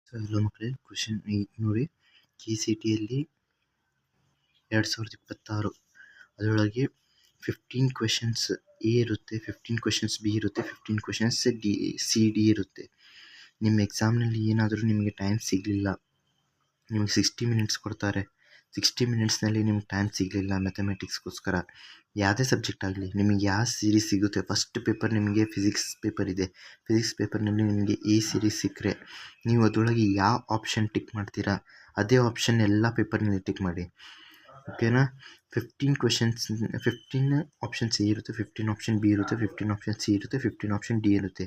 So hello ಮಕ್ಕಳೇ, question ನೋಡಿ. KCTಯಲ್ಲಿ 2026 ಅದರೊಳಗೆ 15 ಕ್ವೆಶನ್ಸ್ ಎ ಇರುತ್ತೆ, 15 ಕ್ವೆಶನ್ಸ್ ಬಿ ಇರುತ್ತೆ, 15 ಕ್ವೆಶನ್ಸ್ ಡಿ ಇರುತ್ತೆ. ನಿಮ್ಮ ಎಕ್ಸಾಮ್ನಲ್ಲಿ ಏನಾದರೂ ನಿಮಗೆ ಟೈಮ್ ಸಿಗಲಿಲ್ಲ, ನಿಮಗೆ 60 ಮಿನಿಟ್ಸ್ ಕೊಡ್ತಾರೆ. 60 ಮಿನಿಟ್ಸ್ನಲ್ಲಿ ನಿಮ್ಗೆ ಟೈಮ್ ಸಿಗಲಿಲ್ಲ ಮ್ಯಾಥಮೆಟಿಕ್ಸ್ಗೋಸ್ಕರ, ಯಾವುದೇ ಸಬ್ಜೆಕ್ಟ್ ಆಗಲಿ, ನಿಮಗೆ ಯಾವ ಸೀರೀಸ್ ಸಿಗುತ್ತೆ. ಫಸ್ಟ್ ಪೇಪರ್ ನಿಮಗೆ ಫಿಸಿಕ್ಸ್ ಪೇಪರ್ ಇದೆ. ಫಿಸಿಕ್ಸ್ ಪೇಪರ್ನಲ್ಲಿ ನಿಮಗೆ ಎ ಸೀರೀಸ್ ಸಿಕ್ಕರೆ ನೀವು ಅದರೊಳಗೆ ಯಾವ ಆಪ್ಷನ್ ಟಿಕ್ ಮಾಡ್ತೀರಾ ಅದೇ ಆಪ್ಷನ್ ಎಲ್ಲ ಪೇಪರ್ನಲ್ಲಿ ಟಿಕ್ ಮಾಡಿ. ಓಕೆನಾ? 15 ಆಪ್ಷನ್ಸ್ ಎ ಇರುತ್ತೆ, 15 ಆಪ್ಷನ್ ಬಿ ಇರುತ್ತೆ, 15 ಆಪ್ಷನ್ ಸಿ ಇರುತ್ತೆ, 15 ಆಪ್ಷನ್ ಡಿ ಇರುತ್ತೆ.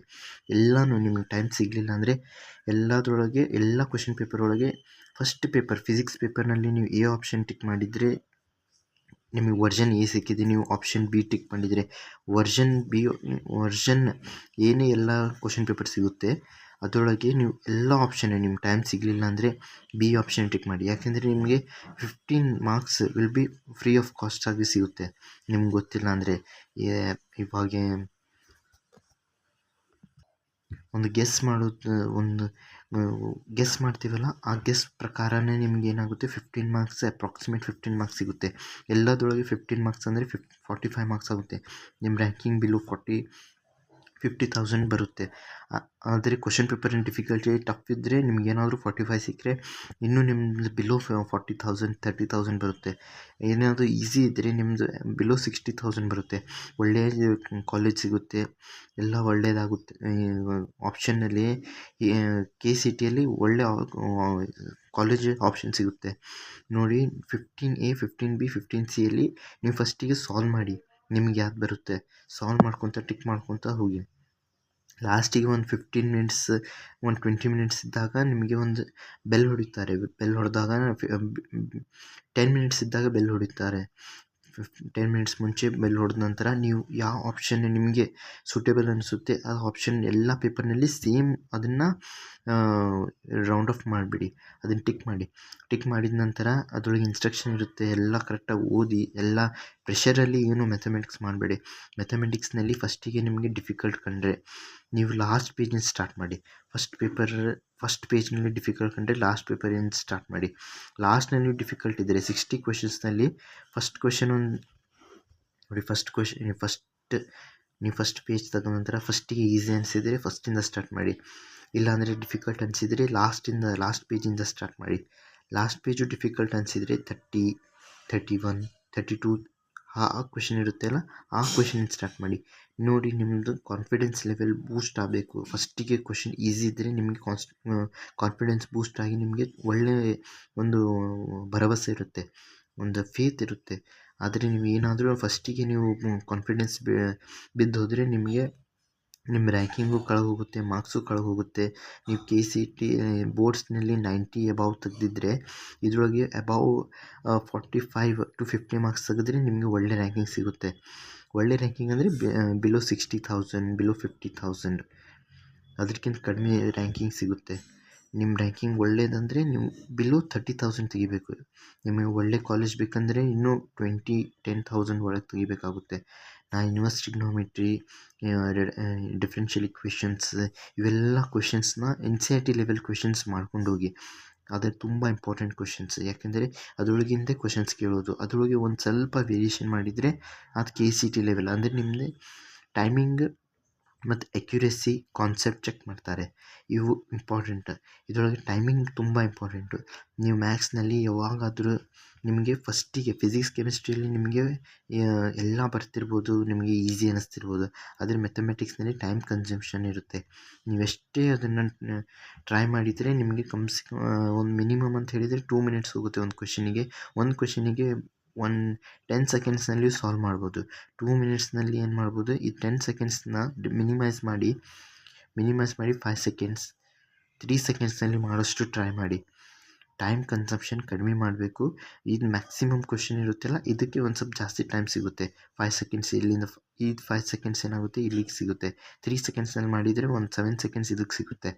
ಎಲ್ಲನೂ ನಿಮಗೆ ಟೈಮ್ ಸಿಗಲಿಲ್ಲ ಅಂದರೆ ಎಲ್ಲದರೊಳಗೆ ಎಲ್ಲ ಕ್ವೆಶನ್ ಪೇಪರ್ ಒಳಗೆ ಫಸ್ಟ್ ಪೇಪರ್ ಫಿಸಿಕ್ಸ್ ಪೇಪರ್ನಲ್ಲಿ ನೀವು ಎ ಆಪ್ಷನ್ ಟಿಕ್ ಮಾಡಿದರೆ ನಿಮಗೆ ವರ್ಷನ್ ಎ ಸಿಕ್ಕಿದೆ. ನೀವು ಆಪ್ಷನ್ ಬಿ ಟಿಕ್ ಮಾಡಿದರೆ ವರ್ಷನ್ ಏನೇ ಎಲ್ಲ ಕ್ವೆಶನ್ ಪೇಪರ್ ಸಿಗುತ್ತೆ ಅದರೊಳಗೆ ನೀವು ಎಲ್ಲ ಆಪ್ಷನ್ ನಿಮ್ಗೆ ಟೈಮ್ ಸಿಗಲಿಲ್ಲ ಅಂದರೆ ಬಿ ಆಪ್ಷನ್ ಟಿಕ್ ಮಾಡಿ. ಯಾಕೆಂದರೆ ನಿಮಗೆ 15 marks will be free of cost ಆಗಿ ಸಿಗುತ್ತೆ. ನಿಮ್ಗೆ ಗೊತ್ತಿಲ್ಲ ಅಂದರೆ ಇವಾಗ ಒಂದು ಗೆಸ್ ಮಾಡ್ತೀವಲ್ಲ, ಆ ಗೆಸ್ ಪ್ರಕಾರನೇ ನಿಮ್ಗೆ ಏನಾಗುತ್ತೆ 15 ಮಾರ್ಕ್ಸ್, ಅಪ್ರಾಕ್ಸಿಮೇಟ್ 15 ಮಾರ್ಕ್ಸ್ ಸಿಗುತ್ತೆ. ಎಲ್ಲದರೊಳಗೆ 15 ಮಾರ್ಕ್ಸ್ ಅಂದರೆ 45 ಮಾರ್ಕ್ಸ್ ಆಗುತ್ತೆ. ನಿಮ್ಮ ರ್ಯಾಂಕಿಂಗ್ ಬಿಲೋ 50,000 ಬರುತ್ತೆ. ಆದರೆ ಕ್ವಶನ್ ಪೇಪರಿನ ಡಿಫಿಕಲ್ಟಿ ಟಫ್ ಇದ್ದರೆ ನಿಮ್ಗೇನಾದರೂ 45 ಸಿಕ್ಕರೆ ಇನ್ನೂ ನಿಮ್ಮದು ಬಿಲೋ 40,000 30,000 ಬರುತ್ತೆ. ಏನಾದರೂ ಈಸಿ ಇದ್ದರೆ ನಿಮ್ಮದು ಬಿಲೋ 60,000 ಬರುತ್ತೆ. ಒಳ್ಳೆಯ ಕಾಲೇಜ್ ಸಿಗುತ್ತೆ, ಎಲ್ಲ ಒಳ್ಳೆಯದಾಗುತ್ತೆ. ಆಪ್ಷನ್ನಲ್ಲಿ KCTಯಲ್ಲಿ ಒಳ್ಳೆ ಕಾಲೇಜ್ ಆಪ್ಷನ್ ಸಿಗುತ್ತೆ ನೋಡಿ. 15A 15B 15Cಯಲ್ಲಿ ನೀವು ಫಸ್ಟಿಗೆ ಸಾಲ್ವ್ ಮಾಡಿ, ನಿಮ್ಗೆ ಯಾವ್ದು ಬರುತ್ತೆ ಸಾಲ್ವ್ ಮಾಡ್ಕೊತ ಟಿಕ್ ಮಾಡ್ಕೊತ ಹೋಗಿ. ಲಾಸ್ಟಿಗೆ ಒಂದು 15 ಮಿನಿಟ್ಸ್ 20 ಮಿನಿಟ್ಸ್ ಇದ್ದಾಗ ನಿಮಗೆ ಒಂದು ಬೆಲ್ ಹೊಡಿತಾರೆ. ಬೆಲ್ ಹೊಡೆದಾಗ 10 ಮಿನಿಟ್ಸ್ ಇದ್ದಾಗ ಬೆಲ್ ಹೊಡಿತಾರೆ. 10 ಮಿನಿಟ್ಸ್ ಮುಂಚೆ ಬೆಲ್ ಹೊಡೆದ ನಂತರ ನೀವು ಯಾವ ಆಪ್ಷನ್ ನಿಮಗೆ ಸೂಟೇಬಲ್ ಅನಿಸುತ್ತೆ ಆ ಆಪ್ಷನ್ ಎಲ್ಲ ಪೇಪರ್ನಲ್ಲಿ ಸೇಮ್ ಅದನ್ನು ರೌಂಡ್ ಆಫ್ ಮಾಡಿಬಿಡಿ, ಅದನ್ನು ಟಿಕ್ ಮಾಡಿದ ನಂತರ ಅದರೊಳಗೆ ಇನ್ಸ್ಟ್ರಕ್ಷನ್ ಇರುತ್ತೆ. ಎಲ್ಲ ಕರೆಕ್ಟಾಗಿ ಓದಿ, ಎಲ್ಲ ಪ್ರೆಷರಲ್ಲಿ ಏನು ಮ್ಯಾಥಮೆಟಿಕ್ಸ್ ಮಾಡಬೇಡಿ. ಮ್ಯಾಥಮೆಟಿಕ್ಸ್ನಲ್ಲಿ ಫಸ್ಟಿಗೆ ನಿಮಗೆ ಡಿಫಿಕಲ್ಟ್ ಕಂಡ್ರೆ ನೀವು ಲಾಸ್ಟ್ ಪೇಜಿಂದ ಸ್ಟಾರ್ಟ್ ಮಾಡಿ. ಫಸ್ಟ್ ಪೇಜ್ನಲ್ಲಿ ಡಿಫಿಕಲ್ಟ್ ಕಂಡ್ರೆ ಲಾಸ್ಟ್ ಪೇಪರಿಂದ ಸ್ಟಾರ್ಟ್ ಮಾಡಿ. ಲಾಸ್ಟ್ನಲ್ಲಿ ಡಿಫಿಕಲ್ಟ್ ಇದ್ದರೆ 60 ಕ್ವೆಶನ್ಸ್ನಲ್ಲಿ ಫಸ್ಟ್ ಕ್ವೆಶನ್ ನೋಡಿ. ನೀವು ಫಸ್ಟ್ ಪೇಜ್ ತಗೊಂಡ ನಂತರ ಫಸ್ಟಿಗೆ ಈಸಿ ಅನಿಸಿದರೆ ಫಸ್ಟಿಂದ ಸ್ಟಾರ್ಟ್ ಮಾಡಿ. ಇಲ್ಲಾಂದರೆ ಡಿಫಿಕಲ್ಟ್ ಅನಿಸಿದರೆ ಲಾಸ್ಟ್ ಪೇಜಿಂದ ಸ್ಟಾರ್ಟ್ ಮಾಡಿ. ಲಾಸ್ಟ್ ಪೇಜು ಡಿಫಿಕಲ್ಟ್ ಅನಿಸಿದರೆ 30, 31, 32 ಆ ಕ್ವೆಶನ್ ಇರುತ್ತೆಲ್ಲ ಆ ಕ್ವೆಶನಿಂದ ಸ್ಟಾರ್ಟ್ ಮಾಡಿ. ನೋಡಿ, ನಿಮ್ಮದು ಕಾನ್ಫಿಡೆನ್ಸ್ ಲೆವೆಲ್ ಬೂಸ್ಟ್ ಆಗಬೇಕು. ಫಸ್ಟಿಗೆ ಕ್ವೆಶನ್ ಈಸಿ ಇದ್ದರೆ ನಿಮಗೆ ಕಾನ್ಫಿಡೆನ್ಸ್ ಬೂಸ್ಟ್ ಆಗಿ ನಿಮಗೆ ಒಳ್ಳೆಯ ಒಂದು ಭರವಸೆ ಇರುತ್ತೆ, ಒಂದು ಫೇತ್ ಇರುತ್ತೆ. ಆದರೆ ನೀವು ಏನಾದರೂ ಫಸ್ಟಿಗೆ ನೀವು ಕಾನ್ಫಿಡೆನ್ಸ್ ಬಿದ್ದು ಹೋದರೆ ನಿಮಗೆ ನಿಮ್ಮ ರ್ಯಾಂಕಿಂಗು ಕೆಳಗೆ ಹೋಗುತ್ತೆ, ಮಾರ್ಕ್ಸು ಕೆಳಗೆ ಹೋಗುತ್ತೆ. ನೀವು KCT ಬೋರ್ಡ್ಸ್ನಲ್ಲಿ 90 ಅಬೌವ್ ತೆಗೆದಿದ್ದರೆ ಇದರೊಳಗೆ ಅಬೌವ್ 45 to 50 ಮಾರ್ಕ್ಸ್ ತೆಗೆದ್ರೆ ನಿಮಗೆ ಒಳ್ಳೆ ರ್ಯಾಂಕಿಂಗ್ ಸಿಗುತ್ತೆ. ಒಳ್ಳೆ ರ್ಯಾಂಕಿಂಗ್ ಅಂದರೆ ಬಿಲೋ 60,000 ಬಿಲೋ 50,000 ಅದಕ್ಕಿಂತ ಕಡಿಮೆ ರ್ಯಾಂಕಿಂಗ್ ಸಿಗುತ್ತೆ. ನಿಮ್ಮ ರ್ಯಾಂಕಿಂಗ್ ಒಳ್ಳೇದಂದರೆ ನೀವು ಬಿಲೋ 30,000 ತೆಗಿಬೇಕು. ನಿಮಗೆ ಒಳ್ಳೆ ಕಾಲೇಜ್ ಬೇಕಂದರೆ ಇನ್ನೂ 10,000 ಒಳಗೆ ತೆಗಿಬೇಕಾಗುತ್ತೆ. ಇನ್ವರ್ಸ್ ಟ್ರಿಗ್ನೋಮೆಟ್ರಿ, ಡಿಫ್ರೆನ್ಷಿಯಲ್ ಇಕ್ವೇಷನ್ಸ್ ಇವೆಲ್ಲ ಕ್ವೆಶನ್ಸ್ನ NCERT ಲೆವೆಲ್ ಕ್ವೆಶನ್ಸ್ ಮಾಡ್ಕೊಂಡು ಹೋಗಿ. ಆದರೆ ತುಂಬ ಇಂಪಾರ್ಟೆಂಟ್ ಕ್ವೆಶನ್ಸ್, ಯಾಕೆಂದರೆ ಅದರೊಳಗಿಂದ ಕ್ವೆಶನ್ಸ್ ಕೇಳೋದು. ಅದರೊಳಗೆ ಒಂದು ಸ್ವಲ್ಪ ವೇರಿಯೇಷನ್ ಮಾಡಿದರೆ ಅದು KCT ಲೆವೆಲ್ ಅಂದರೆ ನಿಮ್ಮದು ಟೈಮಿಂಗ್ ಮತ್ತು ಅಕ್ಯುರೇಸಿ ಕಾನ್ಸೆಪ್ಟ್ ಚೆಕ್ ಮಾಡ್ತಾರೆ. ಇವು ಇಂಪಾರ್ಟೆಂಟ್. ಇದರೊಳಗೆ ಟೈಮಿಂಗ್ ತುಂಬ ಇಂಪಾರ್ಟೆಂಟು. ನೀವು ಮ್ಯಾಥ್ಸ್ನಲ್ಲಿ ಯಾವಾಗಾದರೂ ನಿಮಗೆ ಫಸ್ಟಿಗೆ ಫಿಸಿಕ್ಸ್ ಕೆಮಿಸ್ಟ್ರಿಯಲ್ಲಿ ನಿಮಗೆ ಎಲ್ಲ ಬರ್ತಿರ್ಬೋದು, ನಿಮಗೆ ಈಸಿ ಅನ್ನಿಸ್ತಿರ್ಬೋದು. ಆದರೆ ಮ್ಯಾಥಮೆಟಿಕ್ಸ್ನಲ್ಲಿ ಟೈಮ್ ಕನ್ಸಂಪ್ಷನ್ ಇರುತ್ತೆ. ನೀವೆಷ್ಟೇ ಅದನ್ನು ಟ್ರೈ ಮಾಡಿದರೆ ನಿಮಗೆ ಒಂದು ಮಿನಿಮಮ್ ಅಂತ ಹೇಳಿದರೆ 2 ಮಿನಿಟ್ಸ್ ಹೋಗುತ್ತೆ ಒಂದು ಕ್ವೆಶನಿಗೆ 10 ಸೆಕೆಂಡ್ಸ್ನಲ್ಲಿ ಸಾಲ್ವ್ ಮಾಡ್ಬೋದು. 2 ಮಿನಿಟ್ಸ್ನಲ್ಲಿ ಏನು ಮಾಡ್ಬೋದು, ಈ 10 ಸೆಕೆಂಡ್ಸ್ನ ಮಿನಿಮೈಸ್ ಮಾಡಿ 5 ಸೆಕೆಂಡ್ಸ್ 3 ಸೆಕೆಂಡ್ಸ್ನಲ್ಲಿ ಮಾಡೋಷ್ಟು ಟ್ರೈ ಮಾಡಿ. ಟೈಮ್ ಕನ್ಸಂಪ್ಷನ್ ಕಡಿಮೆ ಮಾಡಬೇಕು. ಇದು ಮ್ಯಾಕ್ಸಿಮಮ್ ಕ್ವೆಶನ್ ಇರುತ್ತಲ್ಲ ಇದಕ್ಕೆ ಒಂದು ಸ್ವಲ್ಪ ಜಾಸ್ತಿ ಟೈಮ್ ಸಿಗುತ್ತೆ. 5 ಸೆಕೆಂಡ್ಸ್ ಇಲ್ಲಿಂದ 5 ಸೆಕೆಂಡ್ಸ್ ಏನಾಗುತ್ತೆ ಇಲ್ಲಿಗೆ ಸಿಗುತ್ತೆ. 3 ಸೆಕೆಂಡ್ಸ್ನಲ್ಲಿ ಮಾಡಿದರೆ ಒಂದು 7 ಸೆಕೆಂಡ್ಸ್ ಇದಕ್ಕೆ ಸಿಗುತ್ತೆ.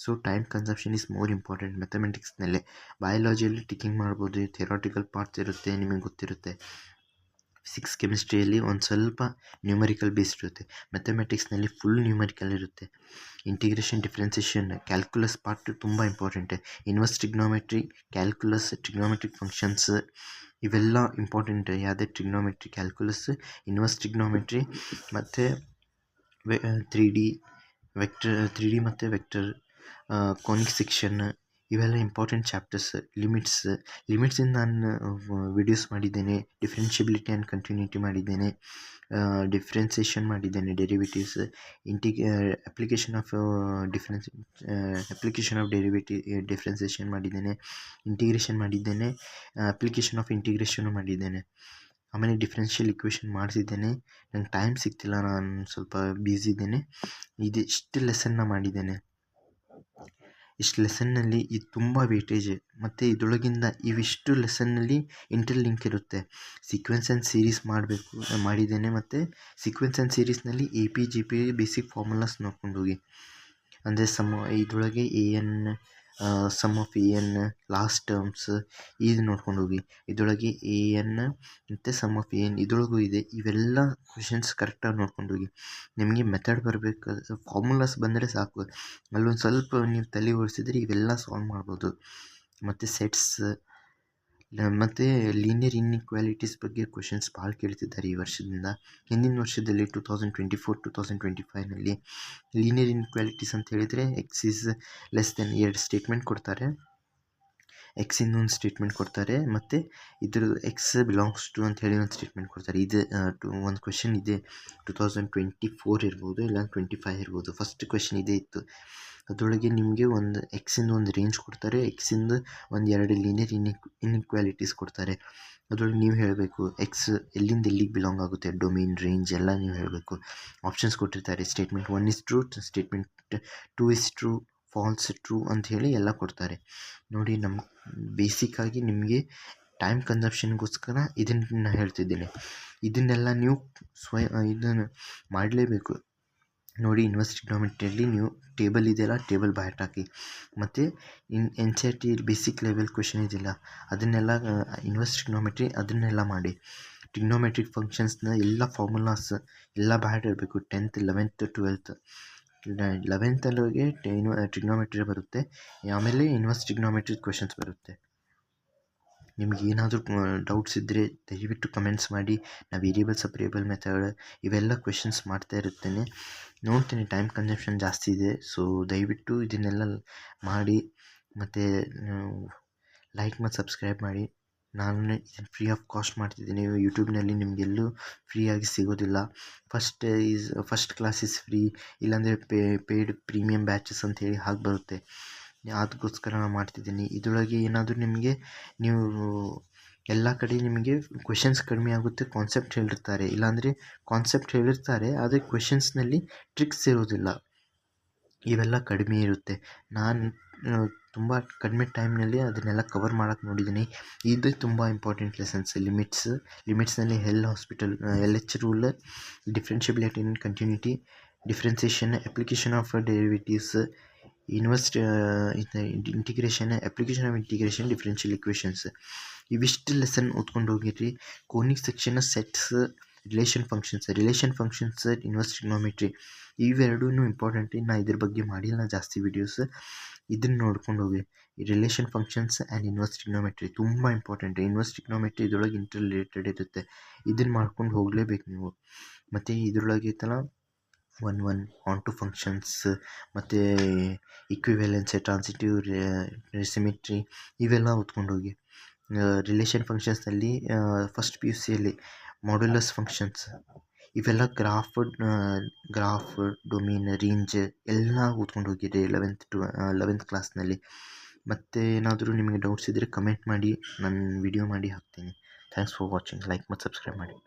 So time consumption is more important ಮ್ಯಾಥಮೆಟಿಕ್ಸ್ನಲ್ಲೇ. ಬಯಾಲಜಿಯಲ್ಲಿ ಟಿಕಿಂಗ್ ಮಾಡ್ಬೋದು, ಥಿಯರಾಟಿಕಲ್ ಪಾರ್ಟ್ಸ್ ಇರುತ್ತೆ, ನಿಮಗೆ ಗೊತ್ತಿರುತ್ತೆ. ಫಿಸಿಕ್ಸ್ ಕೆಮಿಸ್ಟ್ರಿಯಲ್ಲಿ ಒಂದು ಸ್ವಲ್ಪ ನ್ಯೂಮರಿಕಲ್ ಬೇಸ್ಡ್ ಇರುತ್ತೆ. ಮ್ಯಾಥಮೆಟಿಕ್ಸ್ನಲ್ಲಿ ಫುಲ್ ನ್ಯೂಮರಿಕಲ್ ಇರುತ್ತೆ. ಇಂಟಿಗ್ರೇಷನ್ ಡಿಫ್ರೆನ್ಸಿಯೇಷನ್ ಕ್ಯಾಲ್ಕುಲಸ್ ಪಾರ್ಟ್ ತುಂಬ important. Inverse trigonometry, calculus, trigonometric functions ಇವೆಲ್ಲ ಇಂಪಾರ್ಟೆಂಟ್. ಯಾವುದೇ ಟ್ರಿಗ್ನೋಮೆಟ್ರಿ, ಕ್ಯಾಲ್ಕುಲಸ್, ಇನ್ವರ್ಸ್ ಟ್ರಿಗ್ನೋಮೆಟ್ರಿ ಮತ್ತು 3D ಮತ್ತು ವೆಕ್ಟರ್, ಕೋನಿಕ್ ಸೆಕ್ಷನ್ ಇವೆಲ್ಲ ಇಂಪಾರ್ಟೆಂಟ್ ಚಾಪ್ಟರ್ಸ್. ಲಿಮಿಟ್ಸಿಂದ ನಾನು ವಿಡಿಯೋಸ್ ಮಾಡಿದ್ದೇನೆ. ಡಿಫ್ರೆನ್ಷಿಯಬಿಲಿಟಿ ಆ್ಯಂಡ್ ಕಂಟಿನ್ಯೂಟಿ ಮಾಡಿದ್ದೇನೆ. ಡಿಫ್ರೆನ್ಸಿಯೇಷನ್ ಮಾಡಿದ್ದೇನೆ, ಡೆರಿವೇಟಿವ್ಸ್, ಅಪ್ಲಿಕೇಶನ್ ಆಫ್ ಡಿಫ್ರೆನ್ಸಿಯೇಷನ್ ಮಾಡಿದ್ದೇನೆ, ಇಂಟಿಗ್ರೇಷನ್ ಮಾಡಿದ್ದೇನೆ, ಅಪ್ಲಿಕೇಶನ್ ಆಫ್ ಇಂಟಿಗ್ರೇಷನು ಮಾಡಿದ್ದೇನೆ. ಆಮೇಲೆ ಡಿಫ್ರೆನ್ಷಿಯಲ್ ಇಕ್ವೇಷನ್ ಮಾಡಿಸಿದ್ದೇನೆ. ನಂಗೆ ಟೈಮ್ ಸಿಗ್ತಿಲ್ಲ, ನಾನು ಸ್ವಲ್ಪ ಬ್ಯುಸಿ ಇದ್ದೇನೆ. ಇಷ್ಟು ಲೆಸನ್ನ ಮಾಡಿದ್ದೇನೆ. ಇಷ್ಟು ಲೆಸನ್ನಲ್ಲಿ ಇದು ತುಂಬ ವೇಟೇಜ್. ಮತ್ತು ಇದರೊಳಗಿಂದ ಇವಿಷ್ಟು ಲೆಸನ್ನಲ್ಲಿ ಇಂಟರ್ಲಿಂಕ್ ಇರುತ್ತೆ. ಸೀಕ್ವೆನ್ಸ್ ಆ್ಯಂಡ್ ಸೀರೀಸ್ ಮಾಡಿದ್ದೇನೆ. ಮತ್ತು ಸೀಕ್ವೆನ್ಸ್ ಆ್ಯಂಡ್ ಸೀರೀಸ್ನಲ್ಲಿ AP GP ಬೇಸಿಕ್ ಫಾರ್ಮುಲಾಸ್ ನೋಡ್ಕೊಂಡು ಹೋಗಿ. ಅಂದರೆ ಇದರೊಳಗೆ sum of AN, last terms ಇದು ನೋಡ್ಕೊಂಡು ಹೋಗಿ. ಇದರೊಳಗೆ AN ಮತ್ತು ಸಮ್ ಆಫ್ AN ಇದರೊಳಗೂ ಇದೆ. ಇವೆಲ್ಲ ಕ್ವೆಶನ್ಸ್ ಕರೆಕ್ಟಾಗಿ ನೋಡ್ಕೊಂಡು ಹೋಗಿ. ನಿಮಗೆ ಮೆಥಡ್ ಬರಬೇಕು, ಫಾರ್ಮುಲಾಸ್ ಬಂದರೆ ಸಾಕು. ಅಲ್ಲೊಂದು ಸ್ವಲ್ಪ ನೀವು ತಲೆ ಓಡಿಸಿದ್ರೆ ಇವೆಲ್ಲ ಸಾಲ್ವ್ ಮಾಡ್ಬೋದು. ಮತ್ತು ಸೆಟ್ಸ್ ಮತ್ತು ಲೀನಿಯರ್ ಇನ್ಇಕ್ವಾಲಿಟೀಸ್ ಬಗ್ಗೆ ಕ್ವೆಶನ್ಸ್ ಭಾಳ ಕೇಳ್ತಿದ್ದಾರೆ ಈ ವರ್ಷದಿಂದ. ಹಿಂದಿನ ವರ್ಷದಲ್ಲಿ 2024-2025ನಲ್ಲಿ ಲೀನಿಯರ್ ಇನ್ಇಕ್ವಾಲಿಟೀಸ್ ಅಂತ ಹೇಳಿದರೆ X is less than 2 statement ಕೊಡ್ತಾರೆ. ಎಕ್ಸಿಂದ ಒಂದು ಸ್ಟೇಟ್ಮೆಂಟ್ ಕೊಡ್ತಾರೆ, ಮತ್ತು ಇದ್ರ ಎಕ್ಸ್ ಬಿಲಾಂಗ್ಸ್ ಟು ಅಂತ ಹೇಳಿ ಒಂದು ಸ್ಟೇಟ್ಮೆಂಟ್ ಕೊಡ್ತಾರೆ. ಇದು ಒಂದು ಕ್ವೆಶನ್ ಇದೆ. 2024 ಇರ್ಬೋದು, ಇಲ್ಲ 25 ಇರ್ಬೋದು. ಫಸ್ಟ್ ಕ್ವೆಶನ್ ಇದೇ ಇತ್ತು. ಅದರೊಳಗೆ ನಿಮಗೆ ಒಂದು ಎಕ್ಸಿಂದ ಒಂದು ರೇಂಜ್ ಕೊಡ್ತಾರೆ, ಎಕ್ಸಿಂದ ಒಂದು 2 ಲೀನಿಯರ್ ಇನ್ಇಕ್ವಾಲಿಟೀಸ್ ಕೊಡ್ತಾರೆ. ಅದರೊಳಗೆ ನೀವು ಹೇಳಬೇಕು ಎಕ್ಸ್ ಎಲ್ಲಿಂದ ಎಲ್ಲಿಗೆ ಬಿಲಾಂಗ್ ಆಗುತ್ತೆ, ಡೊಮೇನ್, ರೇಂಜ್ ಎಲ್ಲ ನೀವು ಹೇಳಬೇಕು. ಆಪ್ಷನ್ಸ್ ಕೊಟ್ಟಿರ್ತಾರೆ. Statement 1 is true, statement 2 is true, false, true ಅಂತ ಹೇಳಿ ಎಲ್ಲ ಕೊಡ್ತಾರೆ. ನೋಡಿ, ಬೇಸಿಕ್ಕಾಗಿ ನಿಮಗೆ ಟೈಮ್ ಕನ್ಸಂಪ್ಷನ್ಗೋಸ್ಕರ ಇದನ್ನು ಹೇಳ್ತಿದ್ದೇನೆ. ಇದನ್ನೆಲ್ಲ ನೀವು ಇದನ್ನು ಮಾಡಲೇಬೇಕು. ನೋಡಿ, ಇನ್ವರ್ಸ್ ಟ್ರಿಗ್ನೋಮೆಟ್ರಿಯಲ್ಲಿ ನೀವು ಟೇಬಲ್ ಇದೆಯಲ್ಲ, ಟೇಬಲ್ ಬೈ ಹಾರ್ಟ್ ಹಾಕಿ. ಮತ್ತು NCERT ಬೇಸಿಕ್ ಲೆವೆಲ್ ಕ್ವೆಶನ್ ಇದೆಯಲ್ಲ, ಅದನ್ನೆಲ್ಲ ಇನ್ವರ್ಸ್ ಟ್ರಿಗ್ನೋಮೆಟ್ರಿ ಅದನ್ನೆಲ್ಲ ಮಾಡಿ. ಟ್ರಿಗ್ನೋಮೆಟ್ರಿಕ್ ಫಂಕ್ಷನ್ಸ್ನ ಎಲ್ಲ ಫಾರ್ಮುಲಾಸ್ ಎಲ್ಲ ಬೈ ಹಾರ್ಟ್ ಇರಬೇಕು. 10th, 11th, 12th. 11th trigonometry ಬರುತ್ತೆ. ಆಮೇಲೆ ಇನ್ವರ್ಸ್ ಟ್ರಿಗ್ನೋಮೆಟ್ರಿ ಕ್ವೆಶನ್ಸ್ ಬರುತ್ತೆ. ನಿಮ್ಗೆ ಏನಾದರೂ ಡೌಟ್ಸ್ ಇದ್ದರೆ ದಯವಿಟ್ಟು ಕಮೆಂಟ್ಸ್ ಮಾಡಿ. ನಾನು ವೇರಿಯಬಲ್ ಸಪ್ರೇಬಲ್ ಮೆಥಡ್ ಇವೆಲ್ಲ ಕ್ವೆಶನ್ಸ್ ಮಾಡ್ತಾ ಇರುತ್ತೇನೆ. ನೋಡ್ತೀನಿ, ಟೈಮ್ ಕನ್ಸಂಪ್ಷನ್ ಜಾಸ್ತಿ ಇದೆ. ಸೊ ದಯವಿಟ್ಟು ಇದನ್ನೆಲ್ಲ ಮಾಡಿ. ಮತ್ತು ಲೈಕ್ ಮತ್ತು ಸಬ್ಸ್ಕ್ರೈಬ್ ಮಾಡಿ. ನಾನು ಇದನ್ನು ಫ್ರೀ ಆಫ್ ಕಾಸ್ಟ್ ಮಾಡ್ತಿದ್ದೀನಿ. ಯೂಟ್ಯೂಬ್ನಲ್ಲಿ ನಿಮಗೆಲ್ಲೂ ಫ್ರೀಯಾಗಿ ಸಿಗೋದಿಲ್ಲ. ಫಸ್ಟ್ ಕ್ಲಾಸ್ ಇಸ್ ಫ್ರೀ, ಇಲ್ಲಾಂದರೆ ಪೇಯ್ಡ್ ಪ್ರೀಮಿಯಮ್ ಬ್ಯಾಚಸ್ ಅಂತ ಹೇಳಿ ಹಾಗೆ ಬರುತ್ತೆ. ಅದಕ್ಕೋಸ್ಕರ ನಾನು ಮಾಡ್ತಿದ್ದೀನಿ. ಇದರೊಳಗೆ ಏನಾದರೂ ನಿಮಗೆ ನೀವು ಎಲ್ಲ ಕಡೆ ನಿಮಗೆ ಕ್ವೆಶನ್ಸ್ ಕಡಿಮೆ ಆಗುತ್ತೆ. ಕಾನ್ಸೆಪ್ಟ್ ಹೇಳಿರ್ತಾರೆ, ಇಲ್ಲಾಂದರೆ ಕಾನ್ಸೆಪ್ಟ್ ಹೇಳಿರ್ತಾರೆ ಆದರೆ ಕ್ವೆಶನ್ಸ್ನಲ್ಲಿ ಟ್ರಿಕ್ಸ್ ಇರೋದಿಲ್ಲ. ಇವೆಲ್ಲ ಕಡಿಮೆ ಇರುತ್ತೆ. ನಾನು ತುಂಬ ಕಡಿಮೆ ಟೈಮ್ನಲ್ಲಿ ಅದನ್ನೆಲ್ಲ ಕವರ್ ಮಾಡೋಕ್ಕೆ ನೋಡಿದ್ದೀನಿ. ಇದು ತುಂಬ ಇಂಪಾರ್ಟೆಂಟ್ ಲೆಸನ್ಸ್. ಲಿಮಿಟ್ಸ್ನಲ್ಲಿ LH rule, differentiability and continuity, differentiation, application of derivatives, integration, application of integration, differential equations. ಇವಿಷ್ಟು ಲೆಸನ್ ಓದ್ಕೊಂಡು ಹೋಗಿರಿ. Conic section, sets, relation functions, inverse trigonometry ಇವೆರಡೂ ಇಂಪಾರ್ಟೆಂಟ್. ನಾನು ಇದ್ರ ಬಗ್ಗೆ ಮಾಡಿಲ್ಲ ಜಾಸ್ತಿ ವೀಡಿಯೋಸ್. ಇದನ್ನು ನೋಡ್ಕೊಂಡು ಹೋಗಿ. Relation functions and inverse trigonometry ತುಂಬ ಇಂಪಾರ್ಟೆಂಟ್. ಇನ್ವರ್ಸ್ ಟ್ರಿಗ್ನೋಮೆಟ್ರಿ ಇದರೊಳಗೆ ಇಂಟರ್ ರಿಲೇಟೆಡ್ ಇರುತ್ತೆ. ಇದನ್ನು ಮಾಡ್ಕೊಂಡು ಹೋಗಲೇಬೇಕು ನೀವು. ಮತ್ತು ಇದರೊಳಗೆ ಐತಲ್ಲ 1 ಆನ್ಟು ಫಂಕ್ಷನ್ಸ್, ಮತ್ತು ಇಕ್ವಿವೆಲೆನ್ಸ್, ಟ್ರಾನ್ಸಿಟಿವ್, ಸಿಮಿಟ್ರಿ ಇವೆಲ್ಲ ಓದ್ಕೊಂಡು ಹೋಗಿ. ರಿಲೇಷನ್ ಫಂಕ್ಷನ್ಸ್ನಲ್ಲಿ ಫಸ್ಟ್ PUCಯಲ್ಲಿ ಮಾಡ್ಯುಲಸ್ ಫಂಕ್ಷನ್ಸ್ ಇವೆಲ್ಲ ಗ್ರಾಫ್, ಡೊಮೇನ್, ರೇಂಜ್ ಎಲ್ಲ ಓದ್ಕೊಂಡು ಹೋಗಿರಿ 11th ಕ್ಲಾಸ್ನಲ್ಲಿ. ಮತ್ತು ಏನಾದರೂ ನಿಮಗೆ ಡೌಟ್ಸ್ ಇದ್ದರೆ ಕಮೆಂಟ್ ಮಾಡಿ, ನಾನು ವಿಡಿಯೋ ಮಾಡಿ ಹಾಕ್ತೀನಿ. Thanks for watching. ಲೈಕ್ ಮತ್ತು ಸಬ್ಸ್ಕ್ರೈಬ್ ಮಾಡಿ.